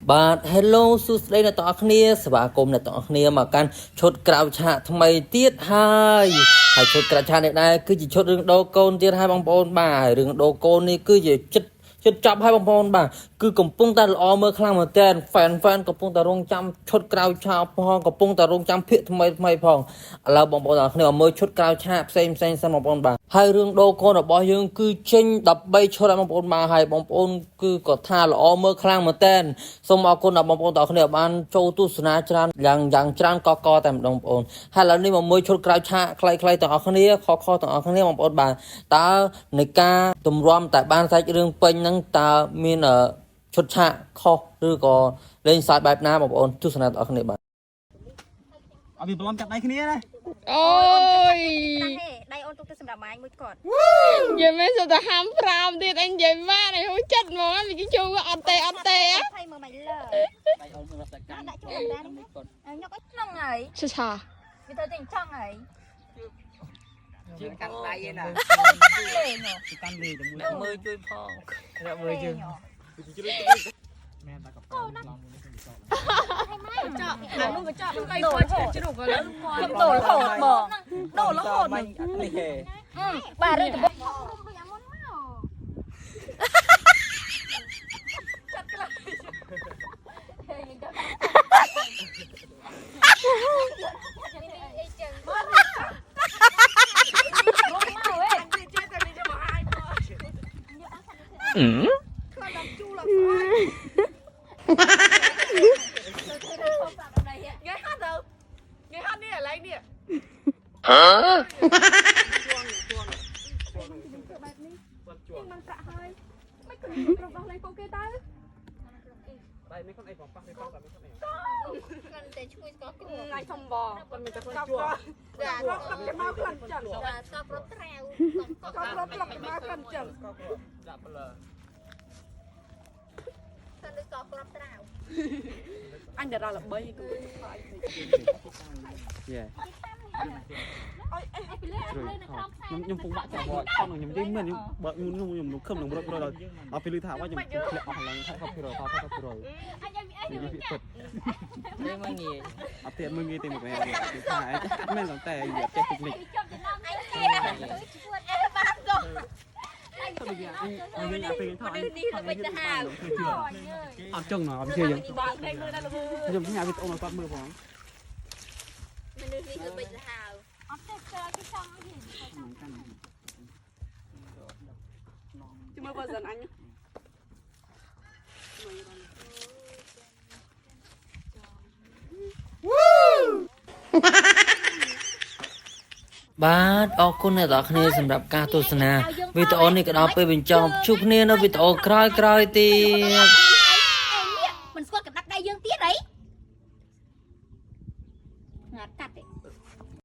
បាទ Hello សួស្តីអ្នកទាំងអស់គ្នាស្វាគមន៍អ្នកទាំងអស់គ្នាមកកាន់ឈុតក្រៅឆាកថ្មីទៀតហើយឈុតក្រៅឆាកនេះដែរគឺជាឈុតរឿងដូរកូនទៀតហើយបងប្អូនបាទរឿងដូរកូននេះគឺជាចិត្តចាប់ហើយបងប្អូនបាទគឺកំពុងតែល្អមើលខ្លាំងមែនតើ fan កំពុងតែរងចាំឈុតក្រៅឆាកផងកំពុងតែរងចាំភាគថ្មីផងឥឡូវបងប្អូនទាំងអស់គ្នាមើលឈុតក្រៅឆាកផ្សេងសិនបងប្អូនបាទហើយរឿងដូរកូនរបស់យើងគឺចេញ13ឈុតហើយបងប្អូនបាទហើយបងប្អូនគឺក៏ថាល្អមើលខ្លាំងមែនតើសូមអរគុណដល់បងប្អូនទាំងអស់គ្នាបានចូលទស្សនាច្រើនយ៉ាងច្រើនកកតែម្ដងបងប្អូនហើយឥឡូវនេះមកមើលឈុតក្រៅឆាកខ្លីទាំងអស់គ្នាខុសទាំងអស់គ្នាបងប្អូនបាទតើនៃការទម្រាំតែបានសាច់រឿងពេញហ្នឹងតើមានឈុតឆាកខុសឬក៏លេងសើចបែបណាបងប្អូនទស្សនាទាំងអស់គ្នាបាទអត់មានប្រឡំចាប់ដៃគ្នាទេអូយដៃអូនទុកទៅសម្រាប់ម៉ាញមួយគាត់និយាយមែនសុទ្ធតែហាម5ទៀតអញនិយាយម៉ាក់នេះហូចចិត្តហ្មងវាគេជួអត់ទេថៃមើលមិនលើដៃអូនមើលតែកាន់ដាក់ចូលដែរនេះញ៉ុកក្នុងហើយឆាឆាវាទៅតែចង់ហើយជាងកាន់ដៃឯណាកាន់លេទៅមួយមើលជួយផងអ្នកមើលជើងមែនតែកប៉ាល់ឡងមួយនេះចោលចោអានោះក៏ចោដៃគាត់ជ្រុកហើយខ្ញុំដូររហូតបងដូររហូតមិននេះទេបាទរឿងទៅมันประหายไม่เคยรบอะไรโปเกต้าដៃនេះខ្លួនឯងបងប៉ះនេះប៉ះតែនេះខ្លួនឯងมันแต่ช่วยก็ไงทำบอมันเป็นจะคนชั่วចាក៏ក្លឹបមកក្លឹបចឹងចាក៏ប្រត់ត្រាវក៏ប្រត់ក្លឹបមកក្លឹបចឹងដាក់ប្លើសិនទៅក៏ប្រត់ត្រាវអញដរាល្បីគូយេខ្ញុំពុំបាក់ចាក់គាត់ខ្ញុំនិយាយមែនខ្ញុំបើខ្ញុំនោះខឹមនឹងរត់ដល់ពេលឮថាว่าខ្ញុំធ្លាក់អស់ឡើងថាខុសពីរថាខុសពីរអញនិយាយមើលងាយអត់ទៀតមើលងាយទេមកគេថាអត់មែនតែនិយាយចេះតិចនិចអញជួតអេបានទៅអញអាពេលថានេះទៅវិញទៅហាវអត់ចឹងណាអត់ជឿយើងខ្ញុំញ៉ាំវីដេអូមកគាត់មើលផងមនុស្សនេះទៅវិញទៅហាវអត់ទេគេចង់ឲ្យជួយមើលបើសិនអញបាទអរគុណអ្នកទាំងអស់គ្នាសម្រាប់ការទស្សនាវីដេអូនេះក៏ដល់ពេលបញ្ចប់ជួបគ្នានៅវីដេអូក្រោយទៀតមិនស្គាល់កំដាប់ដៃយើងទៀតអី